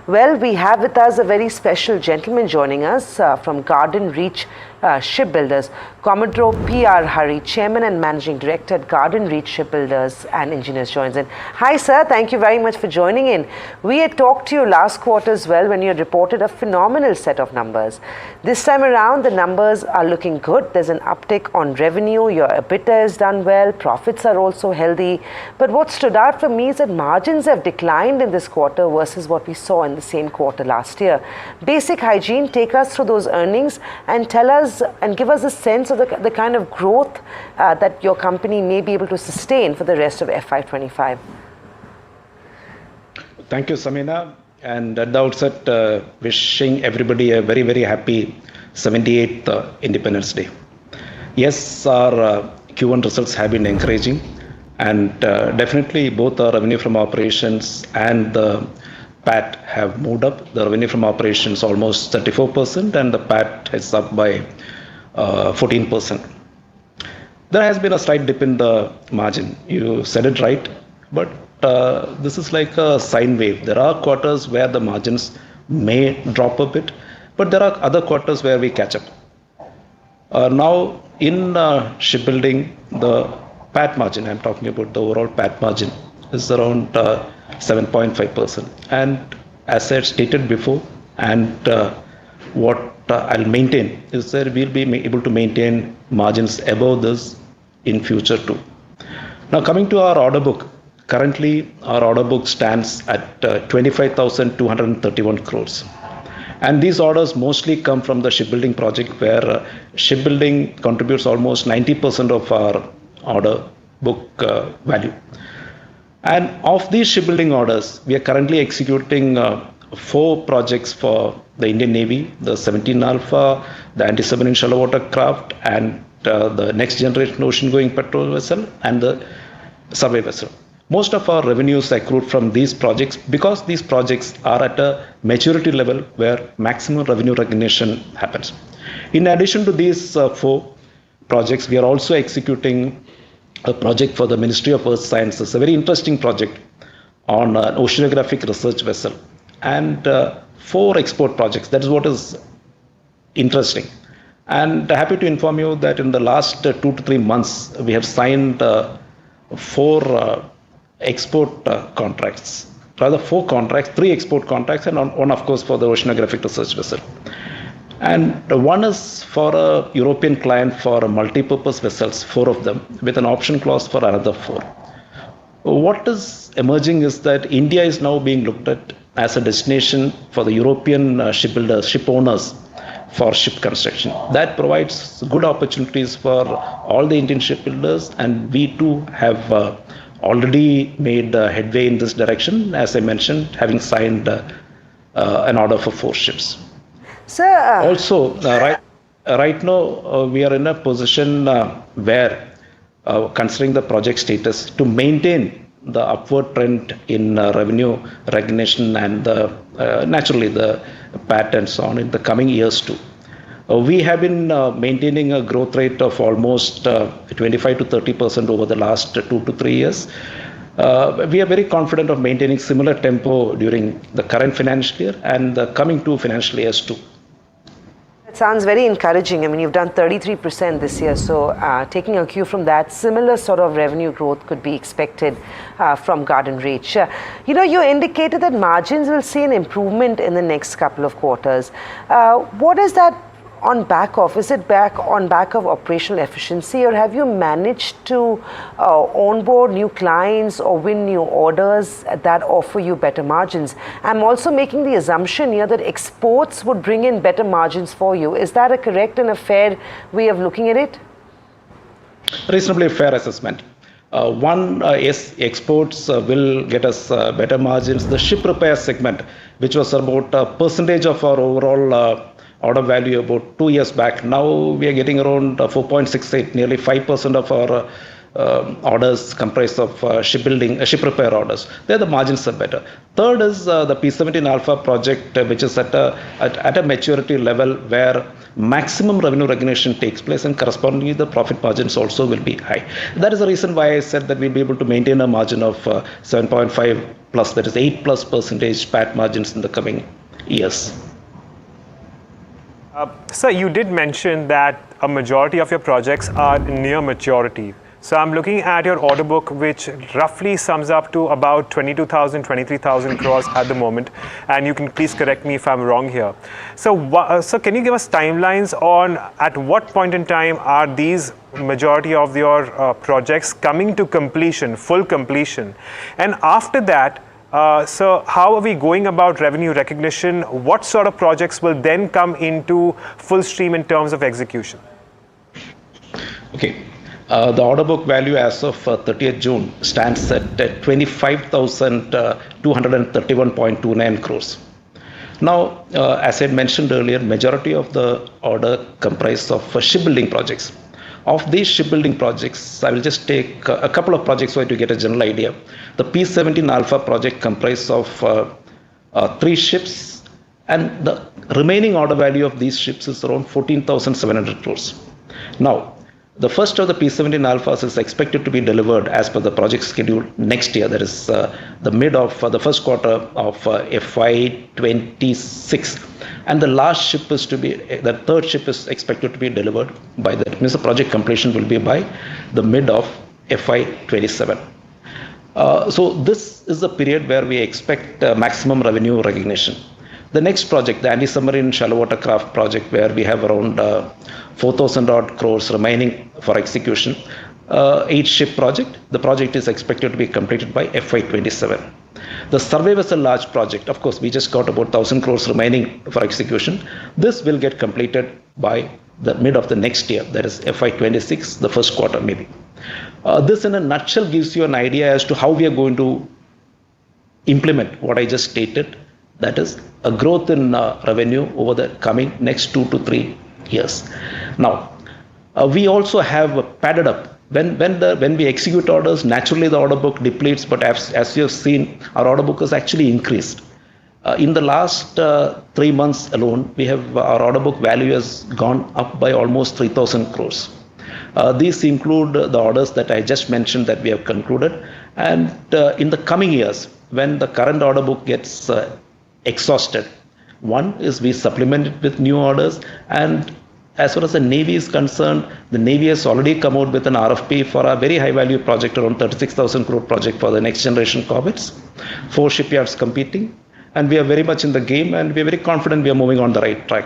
Well, we have with us a very special gentleman joining us from Garden Reach Shipbuilders, Commodore PR Hari, Chairman and Managing Director at Garden Reach Shipbuilders and Engineers joins in. Hi sir, thank you very much for joining in. We had talked to you last quarter as well when you had reported a phenomenal set of numbers. This time around the numbers are looking good. There's an uptick on revenue, your EBITDA has done well, profits are also healthy. But what stood out for me is that margins have declined in this quarter versus what we saw in the same quarter last year. Basic Hygiene, take us through those earnings and tell us and give us a sense of the kind of growth that your company may be able to sustain for the rest of FY25. Thank you, Samina. And at the outset, wishing everybody a very, very happy 78th Independence Day. Yes, our Q1 results have been encouraging, and definitely both our revenue from operations and the PAT have moved up. The revenue from operations almost 34% and the PAT is up by 14%. There has been a slight dip in the margin. You said it right, but this is like a sine wave. There are quarters where the margins may drop a bit, but there are other quarters where we catch up. Now in shipbuilding, the PAT margin, I'm talking about the overall PAT margin, is around 7.5%. And as I stated before, and what I'll maintain is that we'll be able to maintain margins above this in future too. Now coming to our order book, currently our order book stands at 25,231 crores. And these orders mostly come from the shipbuilding project where shipbuilding contributes almost 90% of our order book value. And of these shipbuilding orders, we are currently executing 4 projects for the Indian Navy, the 17 Alpha, the anti-submarine shallow water craft, and the next generation ocean-going patrol vessel, and the survey vessel. Most of our revenues accrued from these projects because these projects are at a maturity level where maximum revenue recognition happens. In addition to these 4 projects, we are also executing a project for the Ministry of Earth Sciences, a very interesting project on an oceanographic research vessel, and 4 export projects. That is what is interesting. And happy to inform you that in the last 2 to 3 months, we have signed 4 export contracts, rather 4 contracts, 3 export contracts, and one of course for the oceanographic research vessel. And one is for a European client for multi-purpose vessels, 4 of them, with an option clause for another 4. What is emerging is that India is now being looked at as a destination for the European shipbuilders, ship owners for ship construction. That provides good opportunities for all the Indian shipbuilders, and we too have already made headway in this direction, as I mentioned, having signed an order for 4 ships. Sir, also, right now we are in a position where, considering the project status, to maintain the upward trend in revenue recognition and naturally the PAT and so on in the coming years too. We have been maintaining a growth rate of almost 25 to 30% over the last 2 to 3 years. We are very confident of maintaining similar tempo during the current financial year and the coming 2 financial years too. Sounds very encouraging. I mean, you've done 33% this year, so taking a cue from that, similar sort of revenue growth could be expected from Garden Reach. You indicated that margins will see an improvement in the next couple of quarters. What is that on back of? Is it on back of operational efficiency, or have you managed to onboard new clients or win new orders that offer you better margins? I'm also making the assumption here that exports would bring in better margins for you. Is that a correct and a fair way of looking at it? Reasonably fair assessment. Yes, exports will get us better margins. The ship repair segment, which was about a percentage of our overall order value about 2 years back. Now we are getting around 4.68, nearly 5% of our orders comprised of shipbuilding, ship repair orders. There the margins are better. Third is the P17 Alpha project, which is at a maturity level where maximum revenue recognition takes place, and correspondingly the profit margins also will be high. That is the reason why I said that we'll be able to maintain a margin of 7.5 plus, that is 8+% PAT margins in the coming years. Sir, you did mention that a majority of your projects are near maturity. So I'm looking at your order book, which roughly sums up to about 22,000, 23,000 crores at the moment. And you can please correct me if I'm wrong here. So can you give us timelines on at what point in time are these majority of your projects coming to completion, full completion? And after that, so how are we going about revenue recognition? What sort of projects will then come into full stream in terms of execution? Okay. The order book value as of 30th June stands at 25,231.29 crores. Now, as I mentioned earlier, majority of the order comprised of shipbuilding projects. Of these shipbuilding projects, I will just take a couple of projects so to get a general idea. The P17 Alpha project comprises of 3 ships, and the remaining order value of these ships is around 14,700 crores. Now, the first of the P17 Alphas is expected to be delivered as per the project schedule next year, that is the mid of the first quarter of FY26. And the last ship is to be, the third ship is expected to be delivered by that means the project completion will be by the mid of FY27. So this is the period where we expect maximum revenue recognition. The next project, the anti-submarine shallow water craft project, where we have around 4,000 odd crores remaining for execution, 8-ship project. The project is expected to be completed by FY27. The survey vessel large project, of course, we just got about 1,000 crores remaining for execution. This will get completed by the mid of the next year, that is FY26, the first quarter maybe. This in a nutshell gives you an idea as to how we are going to implement what I just stated, that is a growth in revenue over the coming next 2 to 3 years. Now, we also have padded up. When we execute orders, naturally the order book depletes, but as you have seen, our order book has actually increased. In the last 3 months alone, our order book value has gone up by almost 3,000 crores. These include the orders that I just mentioned that we have concluded. And in the coming years, when the current order book gets exhausted, one is we supplement it with new orders, and as far as the Navy is concerned, the Navy has already come out with an RFP for a very high value project, around 36,000 crore project for the next generation corvettes. 4 shipyards competing, and we are very much in the game, and we are very confident we are moving on the right track.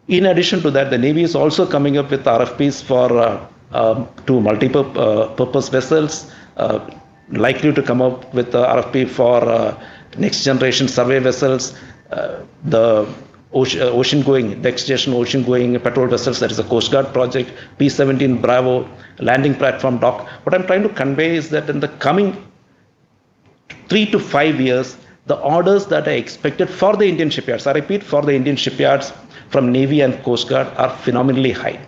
In addition to that, the Navy is also coming up with RFPs for 2 multi-purpose vessels, likely to come up with the RFP for next generation survey vessels, the next generation ocean going patrol vessels, that is a Coast Guard project, P17 Bravo, landing platform dock. What I'm trying to convey is that in the coming 3 to 5 years, the orders that are expected for the Indian shipyards, I repeat, for the Indian shipyards from Navy and Coast Guard are phenomenally high.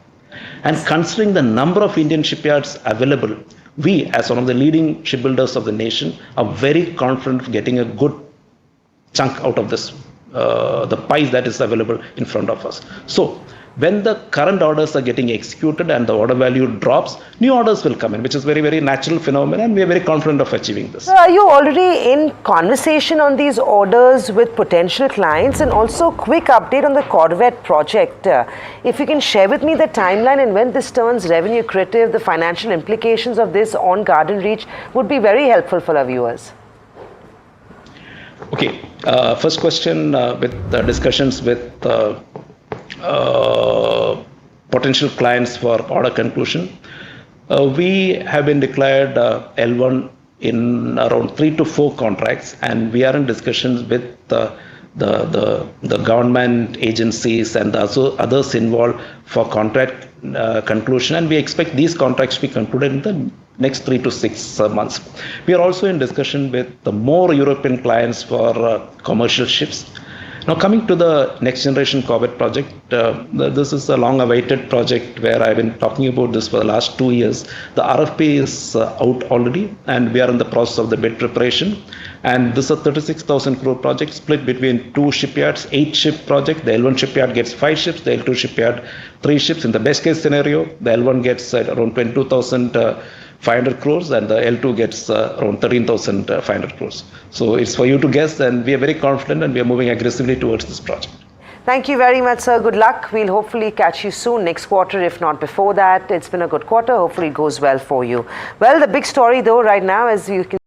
And considering the number of Indian shipyards available, we, as one of the leading shipbuilders of the nation, are very confident of getting a good chunk out of this, the pie that is available in front of us. So, when the current orders are getting executed and the order value drops, new orders will come in, which is very, very natural phenomenon, and we are very confident of achieving this. So are you already in conversation on these orders with potential clients? And also, quick update on the Corvette project. If you can share with me the timeline and when this turns revenue accretive, the financial implications of this on Garden Reach would be very helpful for our viewers. Okay, first question with discussions with potential clients for order conclusion. We have been declared L1 in around 3 to 4 contracts, and we are in discussions with the government agencies and the others involved for contract conclusion, and we expect these contracts to be concluded in the next 3 to 6 months. We are also in discussion with the more European clients for commercial ships. Now coming to the next generation corvette project, this is a long awaited project where I've been talking about this for the last 2 years. The RFP is out already and we are in the process of the bid preparation. And this is a 36,000 crore project split between 2 shipyards, 8 ship project. The L1 shipyard gets 5 ships, the L2 shipyard 3 ships. In the best case scenario, the L1 gets around 22,500 crores and the L2 gets around 13,500 crores. So it's for you to guess, and we are very confident and we are moving aggressively towards this project. Thank you very much, sir. Good luck. We'll hopefully catch you soon next quarter, if not before that. It's been a good quarter. Hopefully it goes well for you. Well, the big story though right now, as you can